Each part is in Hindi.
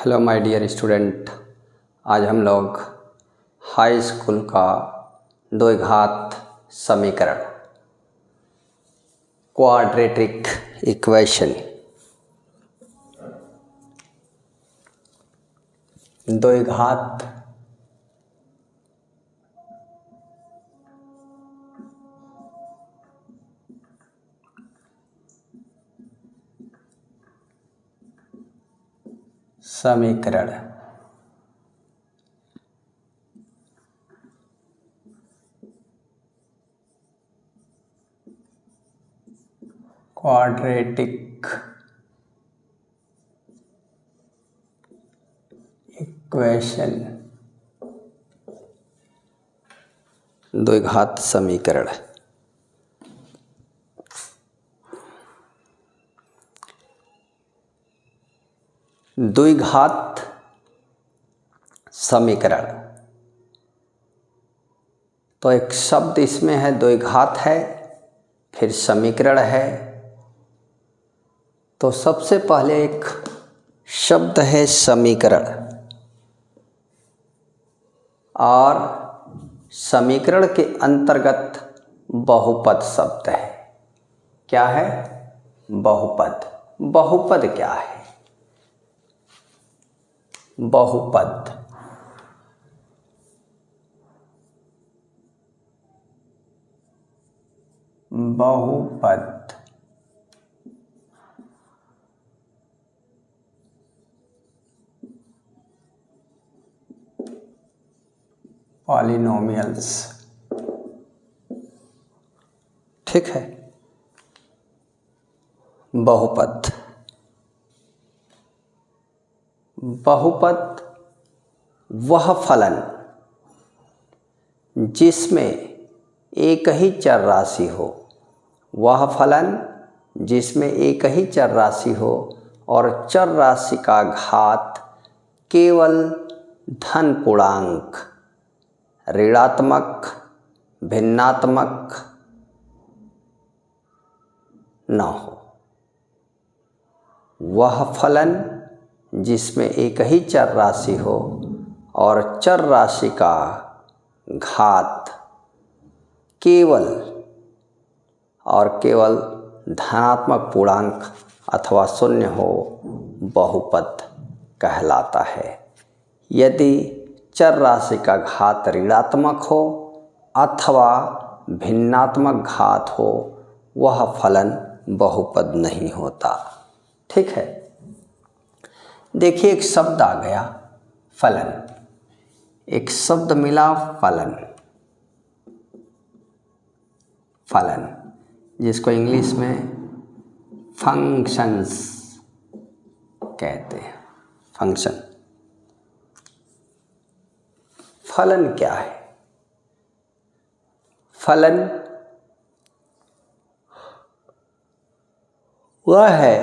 Hello my dear student. आज हम लोग हाई स्कूल का द्विघात समीकरण क्वाड्रेटिक इक्वेशन द्विघात समीकरण क्वाड्रेटिक इक्वेशन द्विघात समीकरण। द्विघात समीकरण तो एक शब्द इसमें है, द्विघात है, फिर समीकरण है। तो सबसे पहले एक शब्द है समीकरण, और समीकरण के अंतर्गत बहुपद शब्द है। क्या है? बहुपद। बहुपद क्या है? बहुपद बहुपद पॉलिनोमियल्स। ठीक है। बहुपद बहुपद वह फलन जिसमें एक ही चर राशि हो, वह फलन जिसमें एक ही चर राशि हो और चर राशि का घात केवल धन पूर्णांक, ऋणात्मक, भिन्नात्मक न हो। वह फलन जिसमें एक ही चर राशि हो और चर राशि का घात केवल और केवल धनात्मक पूर्णांक अथवा शून्य हो, बहुपद कहलाता है। यदि चर राशि का घात ऋणात्मक हो अथवा भिन्नात्मक घात हो, वह फलन बहुपद नहीं होता। ठीक है। देखिए, एक शब्द आ गया फलन, एक शब्द मिला फलन। फलन जिसको इंग्लिश में फंक्शंस कहते हैं। फंक्शन। फलन क्या है? फलन वह है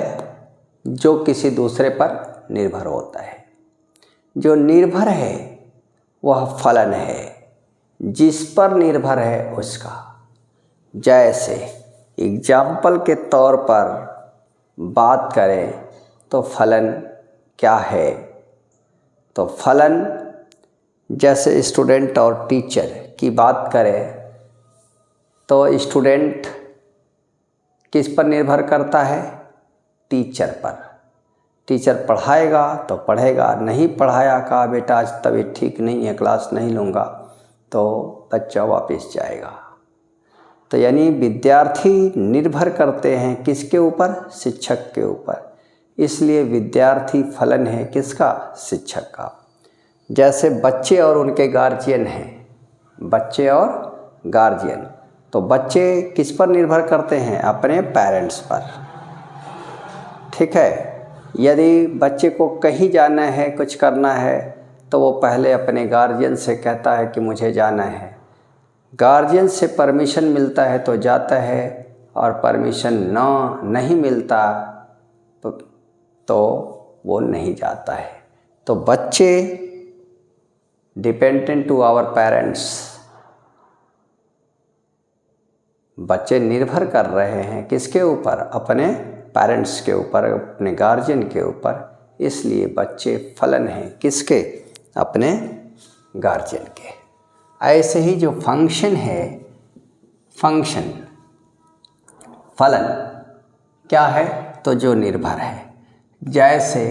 जो किसी दूसरे पर निर्भर होता है। जो निर्भर है वह फलन है, जिस पर निर्भर है उसका। जैसे एग्जाम्पल के तौर पर बात करें तो फलन क्या है? तो फलन जैसे स्टूडेंट और टीचर की बात करें तो स्टूडेंट किस पर निर्भर करता है? टीचर पर। टीचर पढ़ाएगा तो पढ़ेगा, नहीं पढ़ाया, कहा बेटा आज तबीयत ठीक नहीं है, क्लास नहीं लूँगा, तो बच्चा वापस जाएगा। तो यानी विद्यार्थी निर्भर करते हैं किसके ऊपर? शिक्षक के ऊपर। इसलिए विद्यार्थी फलन है किसका? शिक्षक का। जैसे बच्चे और उनके गार्जियन हैं, बच्चे और गार्जियन, तो बच्चे किस पर निर्भर करते हैं? अपने पेरेंट्स पर। ठीक है। यदि बच्चे को कहीं जाना है, कुछ करना है, तो वो पहले अपने गार्जियन से कहता है कि मुझे जाना है। गार्जियन से परमिशन मिलता है तो जाता है, और परमिशन नहीं मिलता तो वो नहीं जाता है। तो बच्चे डिपेंडेंट टू आवर पेरेंट्स, बच्चे निर्भर कर रहे हैं किसके ऊपर? अपने पेरेंट्स के ऊपर, अपने गार्जियन के ऊपर। इसलिए बच्चे फलन हैं किसके? अपने गार्जियन के। ऐसे ही जो फंक्शन है, फंक्शन फलन क्या है? तो जो निर्भर है। जैसे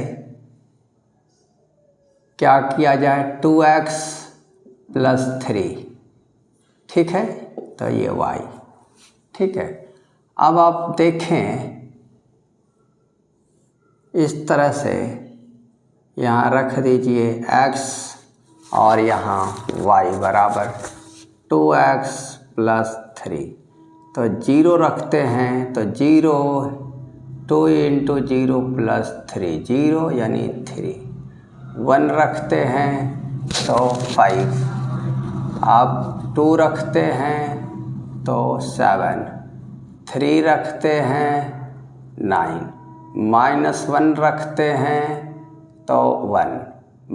क्या किया जाए, 2x + 3, ठीक है, तो ये y, ठीक है। अब आप देखें इस तरह से, यहाँ रख दीजिए x और यहाँ y बराबर 2x + 3, तो 0 रखते हैं तो 0, 2 × 0 + 3, 0 यानी 3, 1 रखते हैं तो 5, अब 2 रखते हैं तो 7, 3 रखते हैं 9, -1 रखते हैं तो 1,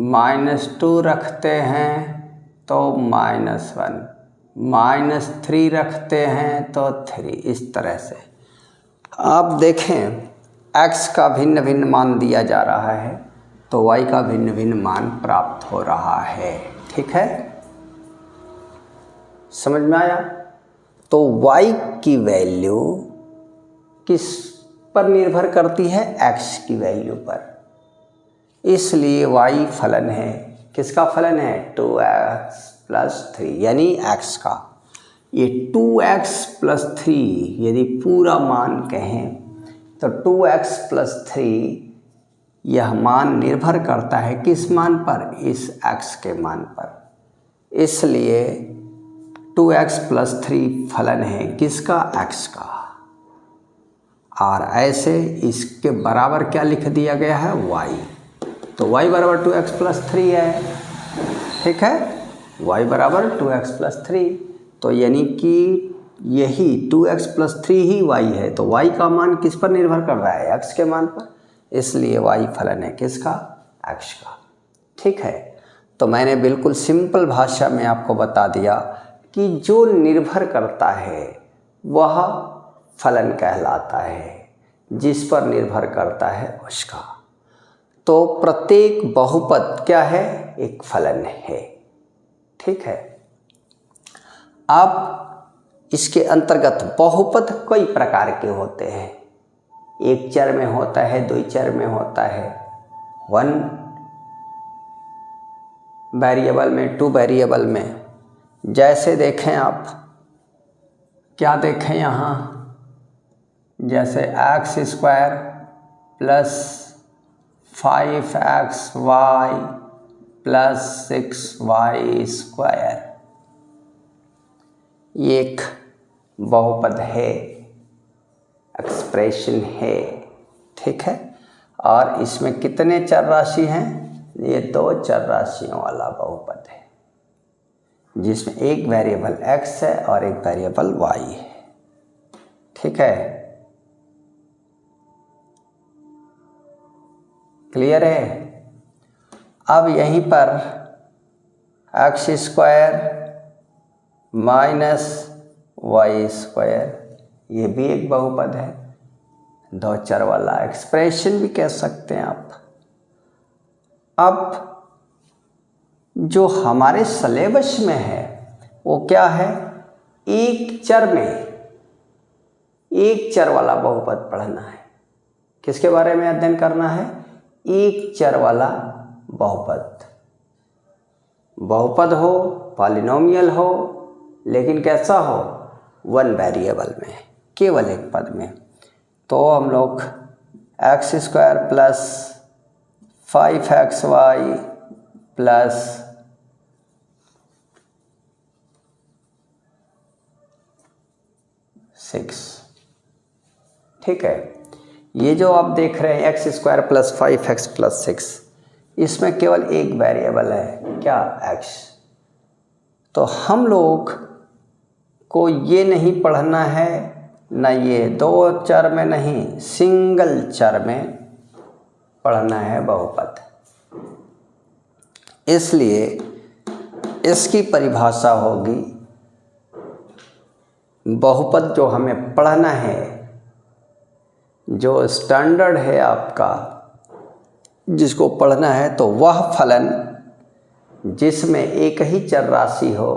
-2 रखते हैं तो -1, -3 रखते हैं तो 3। इस तरह से आप देखें x का भिन्न भिन्न मान दिया जा रहा है तो y का भिन्न भिन्न मान प्राप्त हो रहा है, ठीक है, समझ में आया? तो y की वैल्यू किस पर निर्भर करती है? x की वैल्यू पर, इसलिए y फलन है। किसका फलन है? 2x + 3 यानी x का। ये 2x + 3 यदि पूरा मान कहें तो 2x + 3 यह मान निर्भर करता है किस मान पर? इस x के मान पर, इसलिए 2x + 3 फलन है किसका? x का। और ऐसे इसके बराबर क्या लिख दिया गया है? y, तो y बराबर 2x + 3 है, ठीक है, y बराबर 2x + 3, तो यानी कि यही 2x + 3 ही y है, तो y का मान किस पर निर्भर कर रहा है? x के मान पर, इसलिए y फलन है किसका? x का, ठीक है। तो मैंने बिल्कुल सिंपल भाषा में आपको बता दिया कि जो निर्भर करता है वह फलन कहलाता है, जिस पर निर्भर करता है उसका। तो प्रत्येक बहुपद क्या है? एक फलन है, ठीक है। अब इसके अंतर्गत बहुपद कई प्रकार के होते हैं। एक चर में होता है, 2 चर में होता है, 1 वेरिएबल में, 2 वेरिएबल में। जैसे देखें आप, क्या देखें यहाँ, जैसे x² + 5xy + 6y², ये एक बहुपद है, एक्सप्रेशन है, ठीक है। और इसमें कितने चर राशि हैं? ये 2 चर राशियों वाला बहुपद है, जिसमें एक वेरिएबल x है और एक वेरिएबल y है, ठीक है, क्लियर है? अब यहीं पर x² - y², ये भी एक बहुपद है, 2 चर वाला एक्सप्रेशन भी कह सकते हैं आप। अब जो हमारे सिलेबस में है वो क्या है? एक चर में एक चर वाला बहुपद पढ़ना है। किसके बारे में अध्ययन करना है? एक चर वाला बहुपद। बहुपद हो, पॉलिनोमियल हो, लेकिन कैसा हो? 1 वेरिएबल में, केवल एक पद में। तो हम लोग x² + 5xy + 6, ठीक है। ये जो आप देख रहे हैं x² + 5x + 6, इसमें केवल एक वेरिएबल है, क्या? x। तो हम लोग को ये नहीं पढ़ना है, ना ये 2 चर में नहीं, सिंगल चर में पढ़ना है बहुपद। इसलिए इसकी परिभाषा होगी, बहुपद जो हमें पढ़ना है, जो स्टैंडर्ड है आपका, जिसको पढ़ना है तो वह फलन जिसमें एक ही चर राशि हो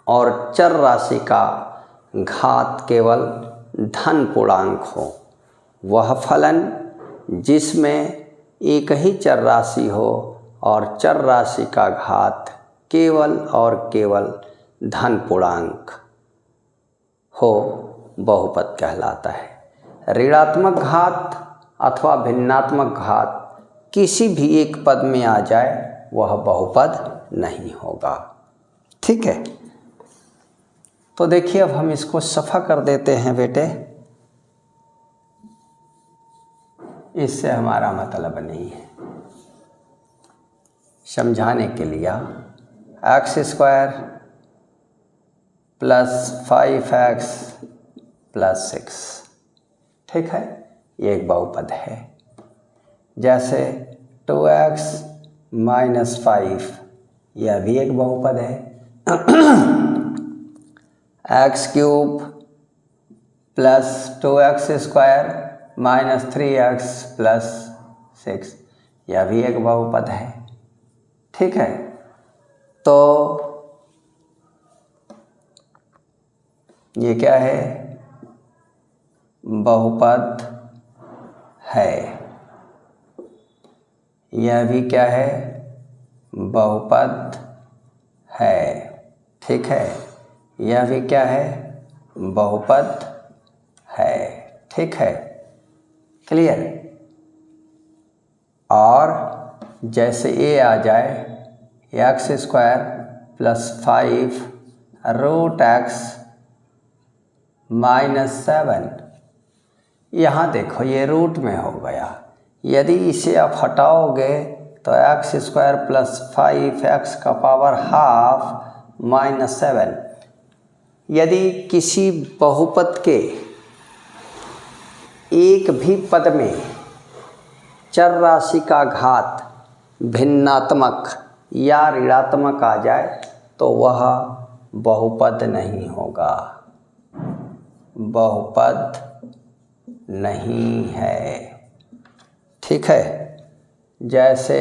और चर राशि का घात केवल धन पूर्णांक हो, वह फलन जिसमें एक ही चर राशि हो और चर राशि का घात केवल और केवल धन पूर्णांक हो, बहुपद कहलाता है। ऋणात्मक घात अथवा भिन्नात्मक घात किसी भी एक पद में आ जाए वह बहुपद नहीं होगा। ठीक है, तो देखिए अब हम इसको सफा कर देते हैं बेटे, इससे हमारा मतलब नहीं है। समझाने के लिए x square plus 5x plus 6, ठीक है, ये एक बहुपद है। जैसे 2x माइनस 5, यह भी एक बहुपद है। X cube plus 2x square minus 3x plus 6, यह भी एक बहुपद है। ठीक है, तो ये क्या है? बहुपद है। यह भी क्या है? बहुपद है। ठीक है, यह भी क्या है? बहुपद है। ठीक है, क्लियर। और जैसे ए आ जाए x square plus 5 root x minus 7, यहाँ देखो ये रूट में हो गया। यदि इसे आप हटाओगे तो एक्स स्क्वायर प्लस 5x का पावर हाफ माइनस 7। यदि किसी बहुपद के एक भी पद में चर राशि का घात भिन्नात्मक या ऋणात्मक आ जाए तो वह बहुपद नहीं होगा, बहुपद नहीं है। ठीक है, जैसे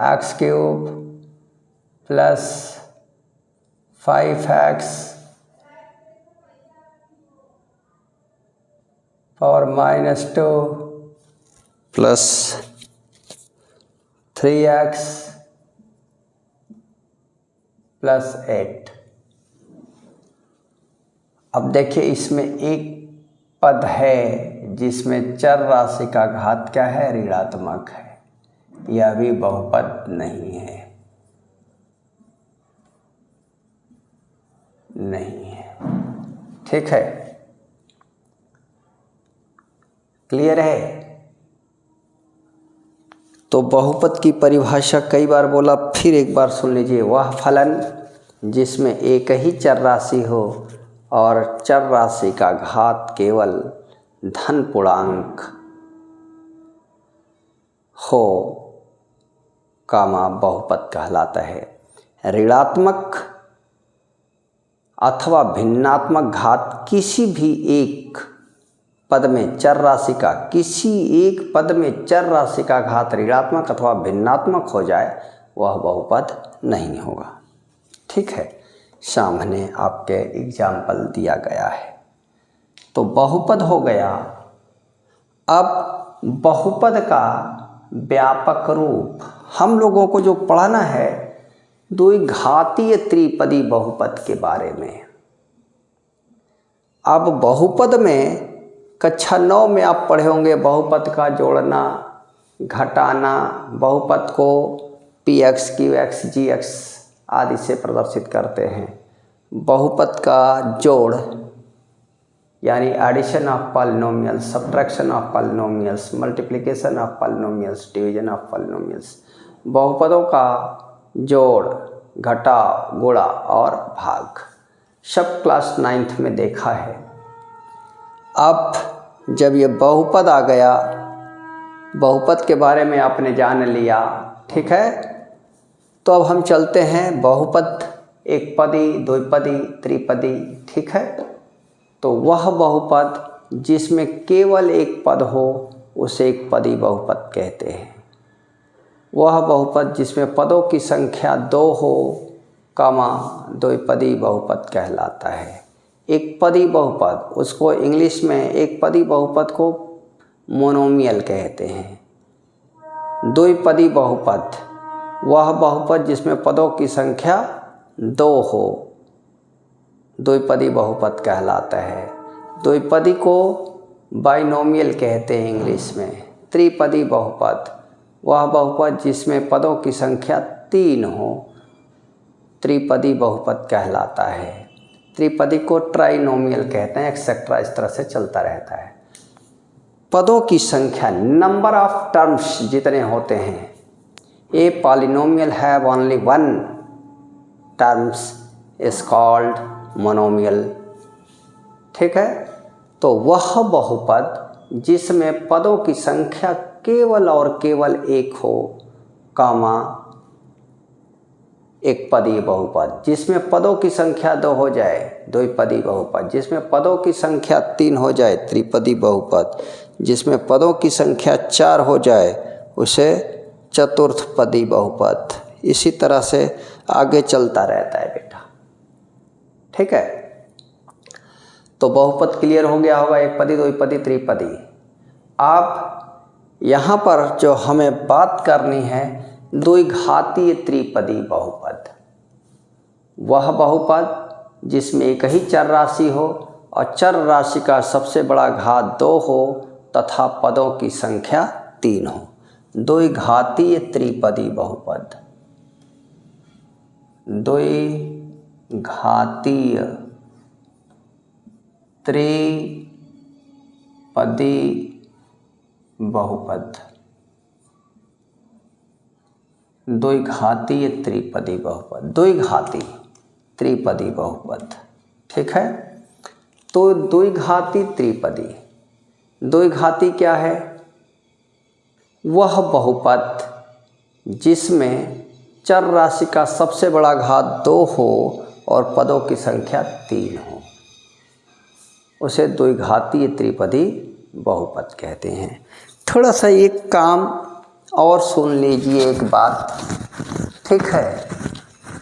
x cube plus 5x power minus 2 plus 3x plus 8। अब देखिए इसमें एक पद है जिसमें चर राशि का घात क्या है? ऋणात्मक है। यह भी बहुपद नहीं है, नहीं है। ठीक है, क्लियर है। तो बहुपद की परिभाषा कई बार बोला, फिर एक बार सुन लीजिए। वह फलन जिसमें एक ही चर राशि हो और चर राशि का घात केवल धन पूर्णांक हो, कामा बहुपद कहलाता है। ऋणात्मक अथवा भिन्नात्मक घात किसी भी एक पद में चर राशि का, किसी एक पद में चर राशि का घात ऋणात्मक अथवा भिन्नात्मक हो जाए वह बहुपद नहीं होगा। ठीक है, सामने आपके एग्जाम्पल दिया गया है। तो बहुपद हो गया। अब बहुपद का व्यापक रूप हम लोगों को जो पढ़ना है द्विघातीय त्रिपदी बहुपद के बारे में। अब बहुपद में कक्षा 9 में आप पढ़े होंगे बहुपद का जोड़ना, घटाना, बहुपद को px, qx, gx आदि से प्रदर्शित करते हैं। बहुपद का जोड़ यानी addition of polynomials, subtraction of polynomials, multiplication of polynomials, division of polynomials. बहुपदों का जोड़, घटाव, गुणा और भाग सब क्लास 9th में देखा है। अब जब ये बहुपद आ गया, बहुपद के बारे में आपने जान लिया, ठीक है, तो अब हम चलते हैं बहुपद एक पदी, द्विपदी, त्रिपदी। ठीक है, तो वह बहुपद जिसमें केवल एक पद हो उसे एक पदी बहुपद कहते हैं। वह बहुपद जिसमें पदों की संख्या 2 हो, द्विपदी बहुपद कहलाता है। एक पदी बहुपद, उसको इंग्लिश में एक पदी बहुपद को मोनोमियल कहते हैं। द्विपदी बहुपद वह बहुपद जिसमें पदों की संख्या 2 हो, द्विपदी बहुपद कहलाता है। द्विपदी को बाइनोमियल कहते हैं इंग्लिश में। त्रिपदी बहुपद वह बहुपद जिसमें पदों की संख्या 3 हो, त्रिपदी बहुपद कहलाता है। त्रिपदी को ट्राइनोमियल कहते हैं, एक्सेट्रा, इस तरह से चलता रहता है। पदों की संख्या, नंबर ऑफ टर्म्स जितने होते हैं, a polynomial have only 1 terms is called monomial. ठीक है, तो वह बहुपद जिसमें पदों की संख्या केवल और केवल 1 हो, एक पदी बहुपद जिसमें पदों की संख्या 2 हो जाए, द्विपदी बहुपद जिसमें पदों की संख्या 3 हो जाए, त्रिपदी बहुपद जिसमें पदों की संख्या 4 हो जाए, उसे चतुर्थपदी बहुपद। इसी तरह से आगे चलता रहता है बेटा। ठीक है, तो बहुपद क्लियर हो गया होगा, एक पदी, द्विपदी, त्रिपदी। अब यहाँ पर जो हमें बात करनी है, द्विघातीय त्रिपदी बहुपद। वह बहुपद जिसमें एक ही चर राशि हो और चर राशि का सबसे बड़ा घात 2 हो तथा पदों की संख्या 3 हो। द्विघातीय त्रिपदी बहुपद। द्विघातीय त्रिपदी बहुपद। द्विघातीय त्रिपदी बहुपद, द्विघाती त्रिपदी बहुपद। ठीक है, तो द्विघाती त्रिपदी, द्विघाती क्या है? वह बहुपद जिसमें चर राशि का सबसे बड़ा घात 2 हो और पदों की संख्या 3 हो, उसे द्विघातीय त्रिपदी बहुपद कहते हैं। थोड़ा सा एक काम और सुन लीजिए एक बात। ठीक है,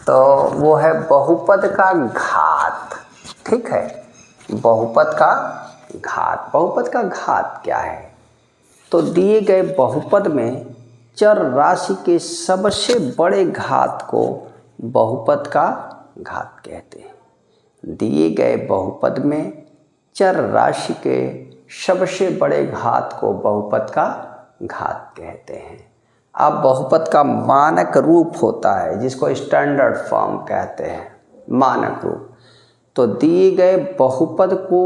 तो वो है बहुपद का घात। ठीक है, बहुपद का घात। बहुपद का घात क्या है? तो दिए गए बहुपद में चर राशि के सबसे बड़े घात को बहुपद का घात कहते हैं। दिए गए बहुपद में चर राशि के सबसे बड़े घात को बहुपद का घात कहते हैं। अब बहुपद का मानक रूप होता है जिसको स्टैंडर्ड फॉर्म कहते हैं, मानक रूप। तो दिए गए बहुपद को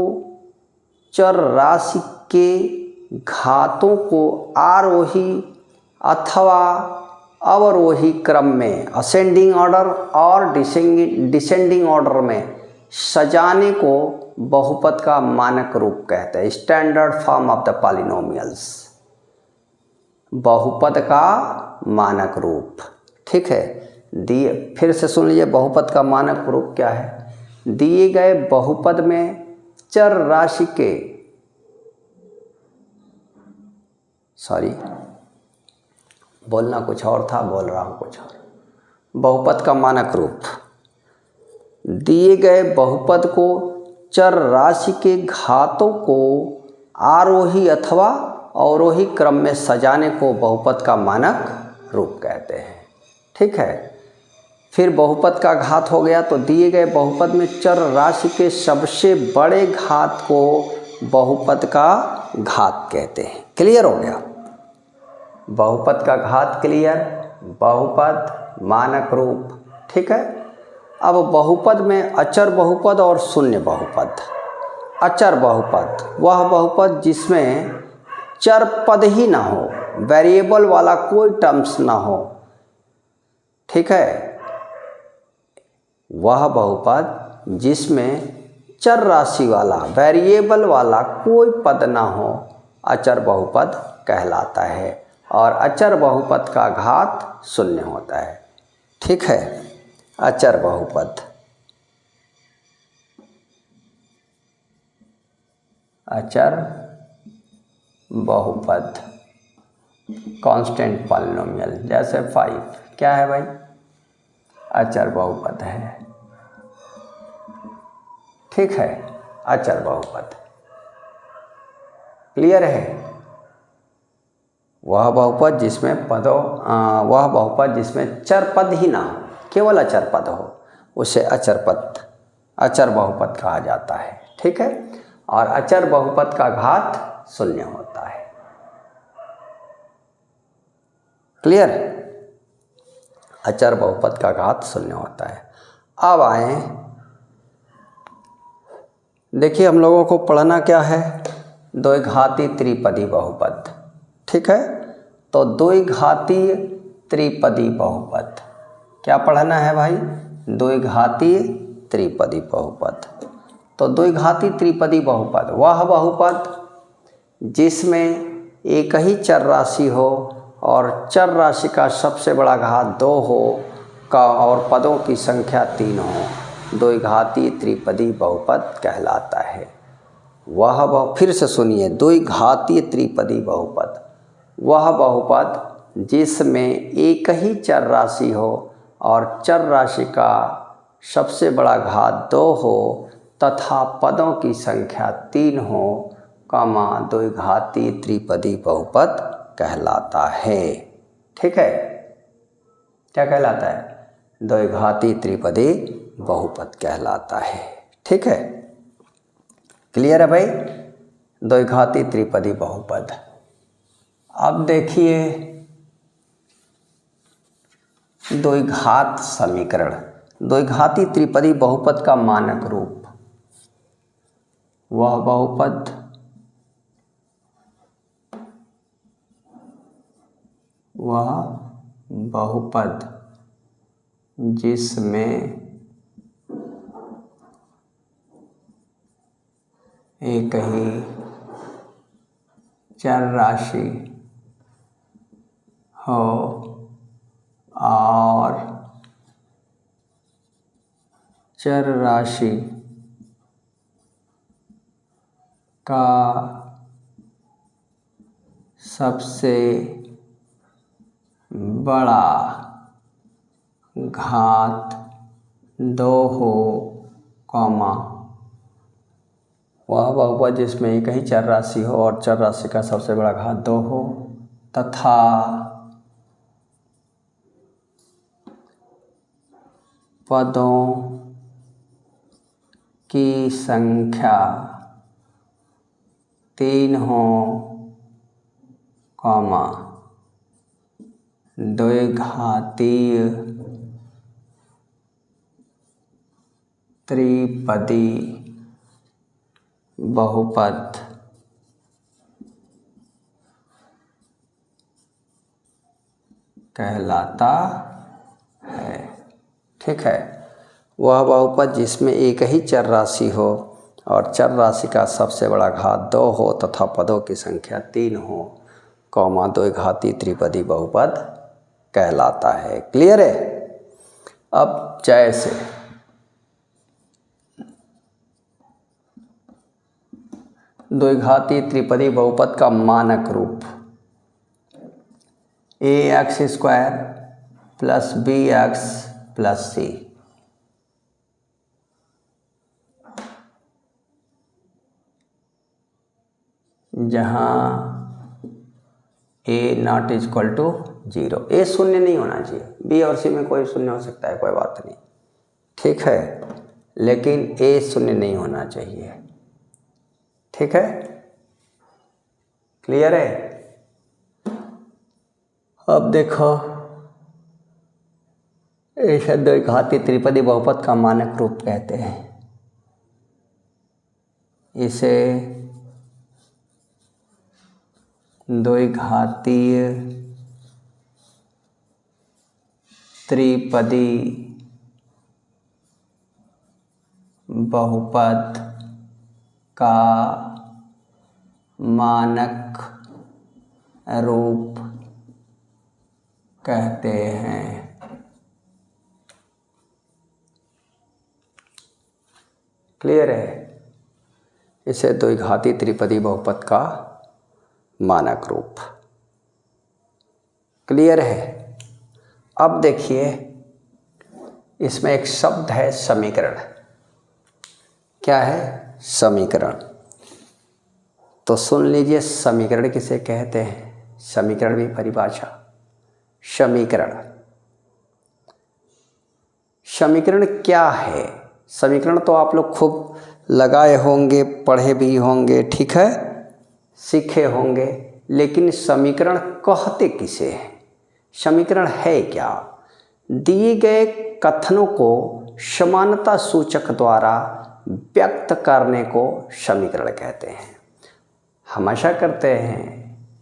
चर राशि के घातों को आरोही अथवा अवरोही क्रम में, असेंडिंग ऑर्डर और डिसेंडिंग ऑर्डर में सजाने को बहुपद का मानक रूप कहते हैं, standard form of the polynomials. बहुपद का मानक रूप। ठीक है, दिए, फिर से सुन लीजिए, बहुपद का मानक रूप क्या है? दिए गए बहुपद में चर राशि के, बोलना कुछ और था, बोल रहा हूँ कुछ और। बहुपद का मानक रूप, दिए गए बहुपद को चर राशि के घातों को आरोही अथवा अवरोही क्रम में सजाने को बहुपद का मानक रूप कहते हैं। ठीक है, फिर बहुपद का घात हो गया, तो दिए गए बहुपद में चर राशि के सबसे बड़े घात को बहुपद का घात कहते हैं। क्लियर हो गया? बहुपद का घात क्लियर, बहुपद मानक रूप। ठीक है, अब बहुपद में अचर बहुपद और शून्य बहुपद। अचर बहुपद वह बहुपद जिसमें चर पद ही ना हो, वेरिएबल वाला कोई टर्म्स ना हो। ठीक है, वह बहुपद जिसमें चर राशि वाला, वेरिएबल वाला कोई पद ना हो, अचर बहुपद कहलाता है। और अचर बहुपद का घात शून्य होता है। ठीक है, अचर बहुपद। अचर बहुपद, कांस्टेंट पॉलिनोमियल, जैसे 5 क्या है भाई, अचर बहुपद है, ठीक है, अचर बहुपद। क्लियर है? वह बहुपद जिसमें वह बहुपद जिसमें चर पद ही ना हो, केवल अचर पद हो, उसे अचर बहुपद कहा जाता है, ठीक है। और अचर बहुपद का घात 0 होता है। क्लियर? अचर बहुपद का घात 0 होता है। अब आए, देखिए हम लोगों को पढ़ना क्या है, द्विघाती त्रिपदी बहुपद, ठीक है। तो द्विघातीय त्रिपदी बहुपद क्या पढ़ना है भाई, द्विघातीय त्रिपदी बहुपद। तो द्विघाती त्रिपदी बहुपद वह बहुपद जिसमें एक ही चर राशि हो और चर राशि का सबसे बड़ा घात 2 हो का और पदों की संख्या 3 हो, द्विघाती त्रिपदी बहुपद कहलाता है। फिर से सुनिए, द्विघातीय त्रिपदी बहुपद वह बहुपद जिसमें एक ही चर राशि हो और चर राशि का सबसे बड़ा घात 2 हो तथा पदों की संख्या 3 हो, द्विघाती त्रिपदी बहुपद कहलाता है, ठीक है। क्या कहलाता है? द्विघाती त्रिपदी बहुपद कहलाता है, ठीक है। क्लियर है भाई? द्विघाती त्रिपदी बहुपद। अब देखिए द्विघात समीकरण, द्विघाती त्रिपदी बहुपद का मानक रूप, वह बहुपद जिसमें एक ही चर राशि हो और चर राशि का सबसे बड़ा घात 2 हो, वह बहुपद जिसमें एक ही चर राशि हो और चर राशि का सबसे बड़ा घात 2 हो तथा पदों की संख्या 3 हो, द्विघातीय त्रिपदी बहुपद कहलाता है, ठीक है। वह बहुपद जिसमें एक ही चर राशि हो और चर राशि का सबसे बड़ा घात 2 हो तथा पदों की संख्या 3 हो, द्विघाती त्रिपदी बहुपद कहलाता है। क्लियर है? अब जैसे द्विघाती त्रिपदी बहुपद का मानक रूप ax² + bx + c, जहाँ a ≠ 0, a शून्य नहीं होना चाहिए, b और c में कोई शून्य हो सकता है, कोई बात नहीं, ठीक है, लेकिन a शून्य नहीं होना चाहिए, ठीक है। क्लियर है? अब देखो, इसे द्विघाती त्रिपदी बहुपद का मानक रूप कहते हैं। इसे द्विघातीय त्रिपदी बहुपद का मानक रूप कहते हैं। क्लियर है? इसे द्विघाती त्रिपदी बहुपद का मानक रूप। क्लियर है? अब देखिए इसमें एक शब्द है समीकरण। क्या है? समीकरण। तो सुन लीजिए समीकरण किसे कहते हैं। समीकरण भी परिभाषा। समीकरण, समीकरण क्या है? समीकरण तो आप लोग खूब लगाए होंगे, पढ़े भी होंगे, ठीक है, सीखे होंगे, लेकिन समीकरण कहते किसे हैं? समीकरण है क्या? दिए गए कथनों को समानता सूचक द्वारा व्यक्त करने को समीकरण कहते हैं। हम आशा करते हैं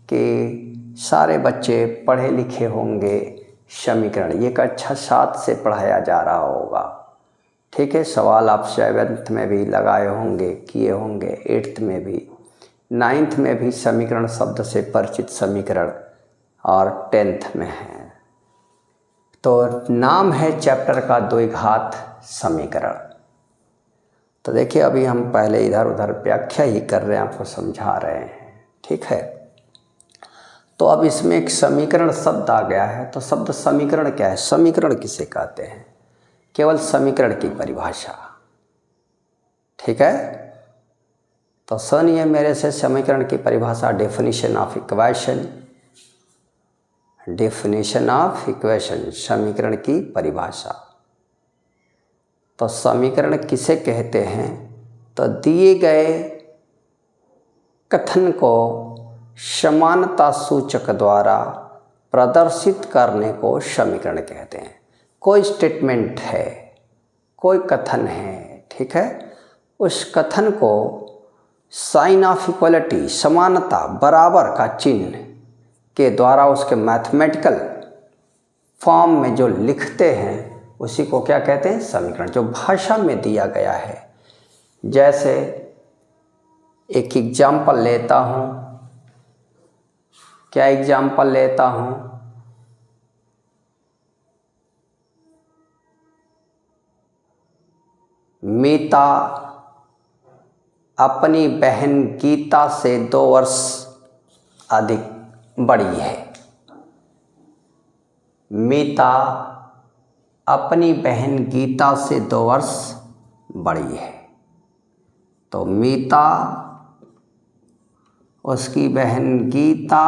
कि सारे बच्चे पढ़े लिखे होंगे। समीकरण ये कक्षा 7 से पढ़ाया जा रहा होगा, ठीक है। सवाल आप 7th में भी लगाए होंगे, किए होंगे, 8th में भी, 9th में भी समीकरण शब्द से परिचित समीकरण, और 10th में है। तो नाम है चैप्टर का द्विघात समीकरण। तो देखिए अभी हम पहले इधर उधर व्याख्या ही कर रहे हैं, आपको समझा रहे हैं, ठीक है। तो अब इसमें एक समीकरण शब्द आ गया है। तो शब्द समीकरण क्या है? समीकरण किसे कहते हैं? केवल समीकरण की परिभाषा, ठीक है। तो सुनिए मेरे से समीकरण की परिभाषा। Definition of equation, definition of equation, समीकरण की परिभाषा। तो समीकरण किसे कहते हैं? तो दिए गए कथन को समानता सूचक द्वारा प्रदर्शित करने को समीकरण कहते हैं। कोई स्टेटमेंट है, कोई कथन है, ठीक है, उस कथन को साइन ऑफ इक्वलिटी, समानता, बराबर का चिन्ह के द्वारा उसके मैथमेटिकल फॉर्म में जो लिखते हैं उसी को क्या कहते हैं? समीकरण। जो भाषा में दिया गया है। जैसे एक एग्जाम्पल लेता हूँ। क्या एग्जाम्पल लेता हूँ? मीता अपनी बहन गीता से 2 वर्ष अधिक बड़ी है। मीता अपनी बहन गीता से 2 वर्ष बड़ी है। तो मीता उसकी बहन गीता,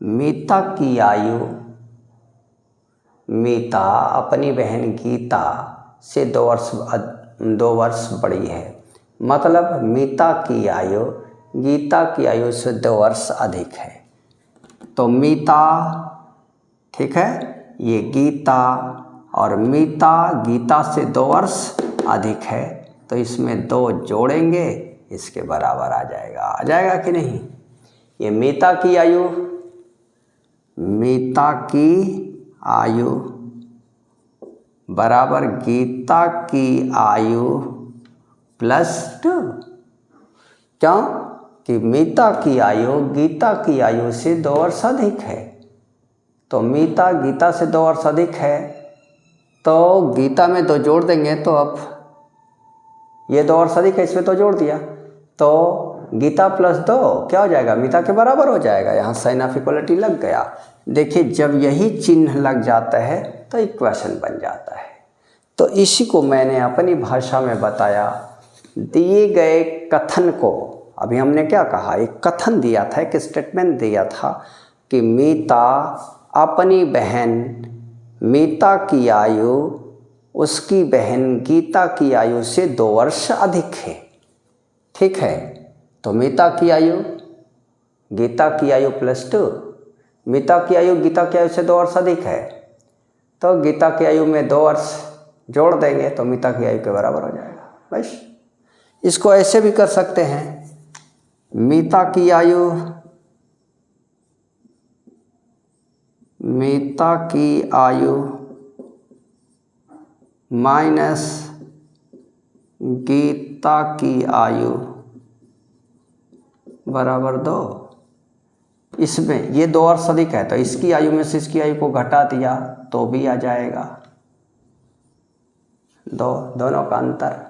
मीता की आयु, मीता अपनी बहन गीता से 2 वर्ष बड़ी है। मतलब मीता की आयु गीता की आयु से 2 वर्ष अधिक है। तो मीता, ठीक है, ये गीता और मीता गीता से 2 वर्ष अधिक है। तो इसमें 2 जोड़ेंगे, इसके बराबर आ जाएगा। आ जाएगा कि नहीं? ये मीता की आयु, मीता की आयु बराबर गीता की आयु प्लस 2। क्यों? कि मीता की आयु गीता की आयु से 2 वर्ष अधिक है। तो मीता गीता से 2 वर्ष अधिक है, तो गीता में 2 जोड़ देंगे। तो अब ये 2 वर्ष अधिक है, इसमें 2 जोड़ दिया, तो गीता प्लस 2 क्या हो जाएगा? मीता के बराबर हो जाएगा। यहाँ साइन ऑफ इक्वलिटी लग गया। देखिए जब यही चिन्ह लग जाता है तो इक्वेशन बन जाता है। तो इसी को मैंने अपनी भाषा में बताया। दिए गए कथन को, अभी हमने क्या कहा? एक कथन दिया था, एक स्टेटमेंट दिया था कि मीता अपनी बहन, मीता की आयु उसकी बहन गीता की आयु से 2 वर्ष अधिक है, ठीक है। तो मीता की आयु गीता की आयु प्लस 2, मीता की आयु गीता की आयु से 2 वर्ष अधिक है, तो गीता की आयु में 2 वर्ष जोड़ देंगे तो मीता की आयु के बराबर हो जाएगा। बस इसको ऐसे भी कर सकते हैं। मीता की आयु, मीता की आयु माइनस गीता की आयु बराबर 2। इसमें ये 2 वर्ष अधिक है, तो इसकी आयु में से इसकी आयु को घटा दिया तो भी आ जाएगा 2। दोनों का अंतर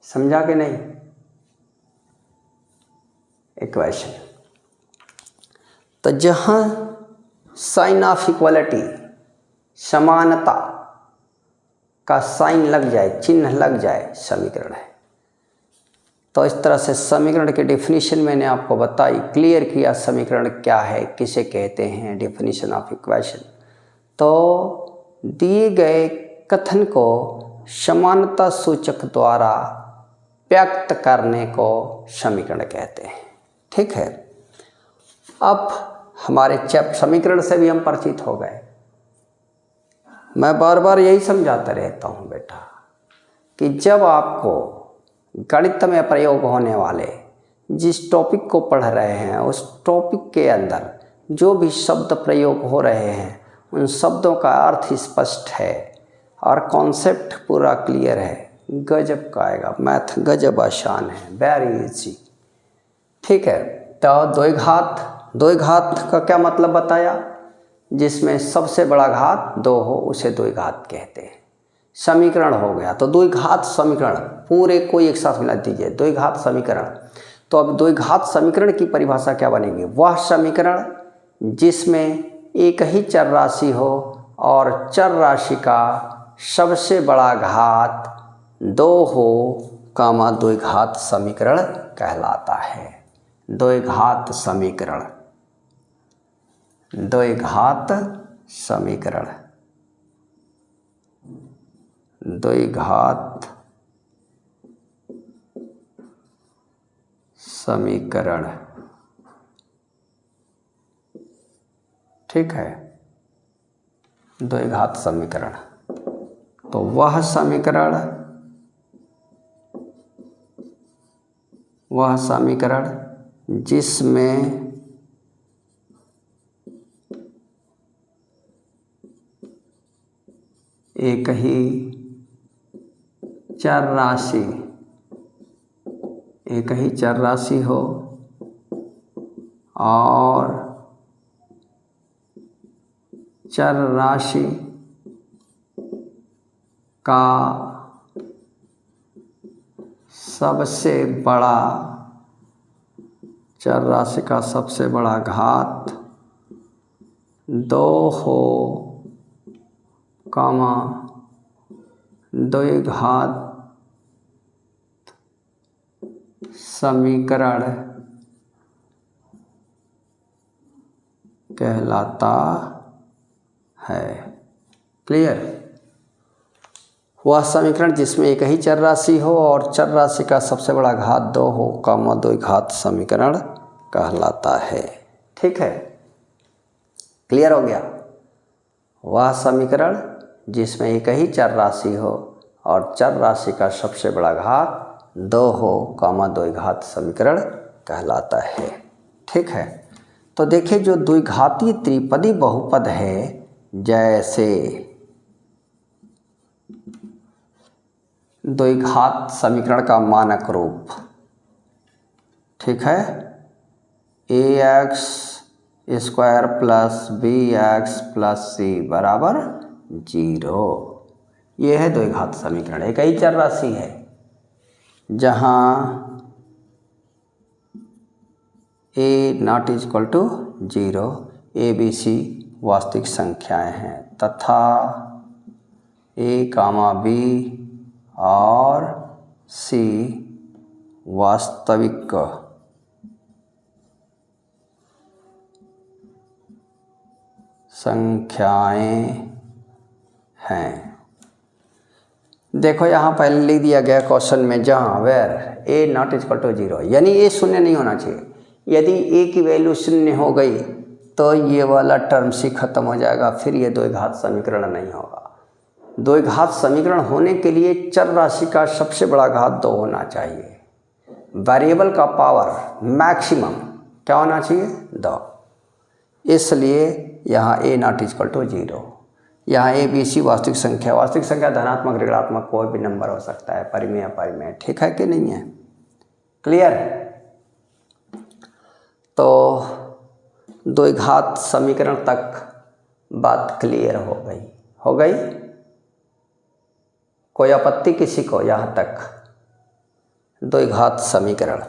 समझा कि नहीं? इक्वेशन। तो जहाँ साइन ऑफ इक्वलिटी, समानता का साइन लग जाए, चिन्ह लग जाए, समीकरण है। तो इस तरह से समीकरण की डेफिनेशन मैंने आपको बताई, क्लियर किया समीकरण क्या है, किसे कहते हैं, डेफिनेशन ऑफ इक्वेशन। तो दिए गए कथन को समानता सूचक द्वारा व्यक्त करने को समीकरण कहते हैं। ठीक है, अब हमारे समीकरण से भी हम परिचित हो गए। मैं बार बार यही समझाता रहता हूँ बेटा कि जब आपको गणित में प्रयोग होने वाले जिस टॉपिक को पढ़ रहे हैं उस टॉपिक के अंदर जो भी शब्द प्रयोग हो रहे हैं उन शब्दों का अर्थ स्पष्ट है और कॉन्सेप्ट पूरा क्लियर है, गजब का आएगा। मैथ गजब आसान है, वेरी इजी। ठीक है, तो द्विघात का क्या मतलब बताया? जिसमें सबसे बड़ा घात 2 हो उसे द्विघात कहते हैं। समीकरण हो गया, तो द्विघात समीकरण पूरे को एक साथ मिला दीजिए, द्विघात समीकरण। तो अब द्विघात समीकरण की परिभाषा क्या बनेगी? वह समीकरण जिसमें एक ही चर राशि हो और चर राशि का सबसे बड़ा घात 2 हो, द्विघात समीकरण कहलाता है। द्विघात समीकरण, द्विघात समीकरण, द्विघात समीकरण। ठीक है, द्विघात समीकरण। तो वह समीकरण जिसमें एक ही चर राशि हो और चर राशि का सबसे बड़ा घात 2 हो, द्विघात समीकरण कहलाता है। क्लियर? वह समीकरण जिसमें एक ही चर राशि हो और चर राशि का सबसे बड़ा घात 2 हो, द्विघात समीकरण कहलाता है। ठीक है, क्लियर हो गया? वह समीकरण जिसमें एक ही चर राशि हो और चर राशि का सबसे बड़ा घात 2 हो, द्विघात समीकरण कहलाता है। ठीक है, तो देखिए जो द्विघाती त्रिपदी बहुपद है, जैसे द्विघात समीकरण का मानक रूप, ठीक है, ax square plus bx plus c बराबर 0। ये है द्विघात समीकरण, एक ही चर राशि है जहाँ a not equal to 0, a b c वास्तविक संख्याएं हैं तथा a, b और c वास्तविक संख्याएं हैं। देखो यहाँ पहले लिख दिया गया क्वेश्चन में, जहाँ where a not equal to 0, यानी a शून्य नहीं होना चाहिए। यदि a की वैल्यू शून्य हो गई तो ये वाला टर्म सी खत्म हो जाएगा, फिर ये द्विघात समीकरण नहीं होगा। द्विघात समीकरण होने के लिए चर राशि का सबसे बड़ा घात 2 होना चाहिए। वेरिएबल का पावर मैक्सिमम क्या होना चाहिए? 2। इसलिए यहाँ a नॉट इक्वल टू 0। यहाँ a b c वास्तविक संख्या धनात्मक ऋणात्मक कोई भी नंबर हो सकता है, परिमेय अपरिमेय। ठीक है कि नहीं है? क्लियर? तो द्विघात समीकरण तक बात क्लियर हो गई? कोई आपत्ति किसी को यहाँ तक? द्विघात समीकरण।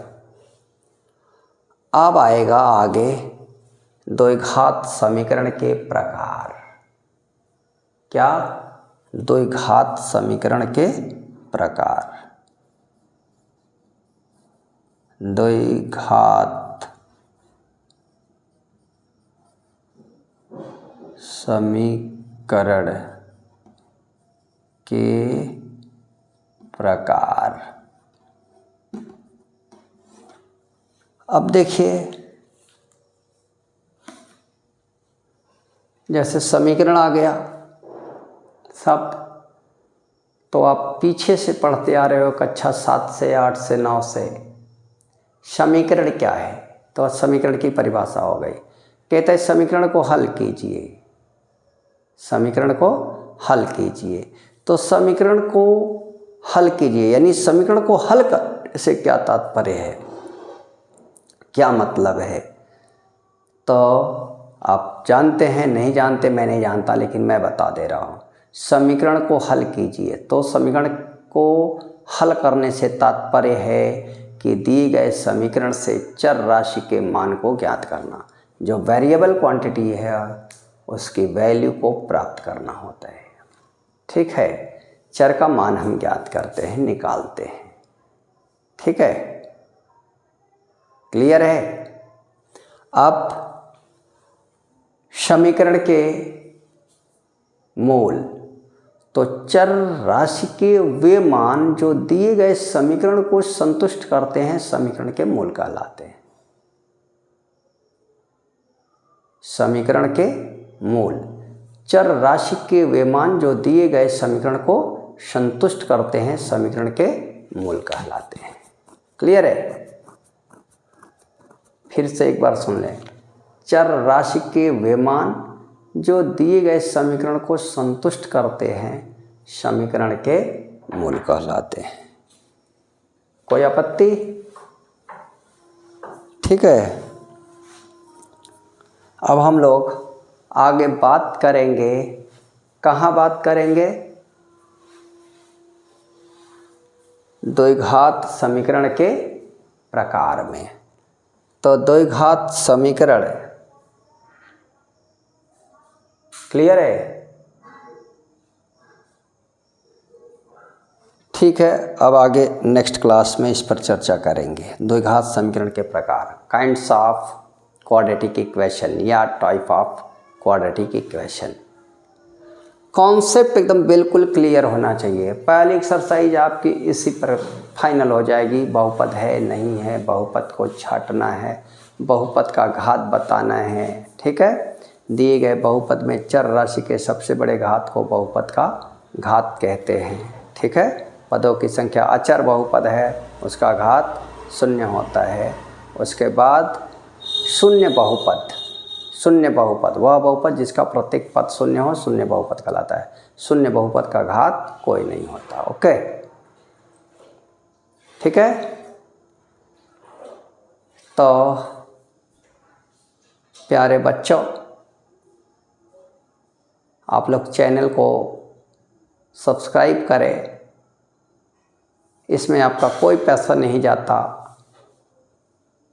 अब आएगा आगे द्विघात समीकरण के प्रकार। क्या? द्विघात समीकरण के प्रकार। द्विघात समीकरण के प्रकार। अब देखिए, जैसे समीकरण आ गया सब, तो आप पीछे से पढ़ते आ रहे हो कक्षा 7 से 8 से 9 से। समीकरण क्या है? तो समीकरण की परिभाषा हो गई। कहता है समीकरण को हल कीजिए, समीकरण को हल कीजिए। तो समीकरण को हल कीजिए यानी समीकरण को हल करने से क्या तात्पर्य है, क्या मतलब है? तो आप जानते हैं, नहीं जानते, मैं नहीं जानता, लेकिन मैं बता दे रहा हूँ। समीकरण को हल कीजिए, तो समीकरण को हल करने से तात्पर्य है कि दिए गए समीकरण से चर राशि के मान को ज्ञात करना। जो वेरिएबल क्वांटिटी है उसकी वैल्यू को प्राप्त करना होता है। ठीक है, चर का मान हम ज्ञात करते हैं, निकालते हैं। ठीक है, क्लियर है? अब समीकरण के मूल, तो चर राशि के वे मान जो दिए गए समीकरण को संतुष्ट करते हैं समीकरण के मूल कहलाते हैं। समीकरण के मूल, चर राशि के वे मान जो दिए गए समीकरण को संतुष्ट करते हैं समीकरण के मूल कहलाते हैं। क्लियर है? फिर से एक बार सुन लें। चर राशि के वे मान जो दिए गए समीकरण को संतुष्ट करते हैं समीकरण के मूल कहलाते हैं। कोई आपत्ति? ठीक है, अब हम लोग आगे बात करेंगे। कहाँ बात करेंगे? द्विघात समीकरण के प्रकार में। तो द्विघात समीकरण, क्लियर है? ठीक है, अब आगे नेक्स्ट क्लास में इस पर चर्चा करेंगे। द्विघात समीकरण के प्रकार, काइंड्स ऑफ क्वाड्रेटिक इक्वेशन या type of quadratic equation. Concept एकदम बिल्कुल क्लियर होना चाहिए। पहली एक्सरसाइज आपकी इसी पर फाइनल हो जाएगी। बहुपद है नहीं है, बहुपद को छांटना है, बहुपद का घात बताना है। ठीक है, दिए गए बहुपद में चर राशि के सबसे बड़े घात को बहुपद का घात कहते हैं। ठीक है, पदों की संख्या अचर बहुपद है, उसका घात शून्य होता है। उसके बाद शून्य बहुपद, शून्य बहुपद वह बहुपद जिसका प्रत्येक पद शून्य हो, शून्य बहुपद कहलाता है। शून्य बहुपद का घात कोई नहीं होता। ओके, ठीक है। तो प्यारे बच्चों, आप लोग चैनल को सब्सक्राइब करें। इसमें आपका कोई पैसा नहीं जाता,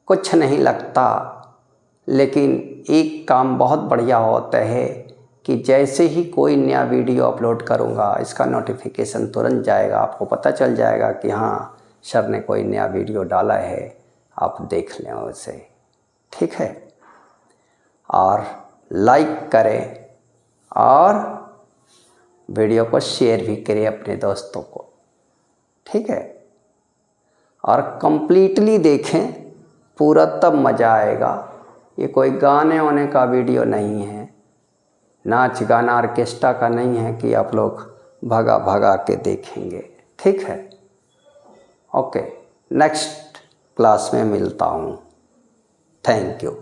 कुछ नहीं लगता, लेकिन एक काम बहुत बढ़िया होता है कि जैसे ही कोई नया वीडियो अपलोड करूँगा इसका नोटिफिकेशन तुरंत जाएगा। आपको पता चल जाएगा कि हाँ सर ने कोई नया वीडियो डाला है, आप देख लें उसे। ठीक है, और लाइक करें और वीडियो को शेयर भी करें अपने दोस्तों को। ठीक है, और कंप्लीटली देखें पूरा, तब मज़ा आएगा। ये कोई गाने वाने का वीडियो नहीं है, नाच गाना ऑर्केस्ट्रा का नहीं है कि आप लोग भगा भगा के देखेंगे। ठीक है, ओके, नेक्स्ट क्लास में मिलता हूँ। Thank you.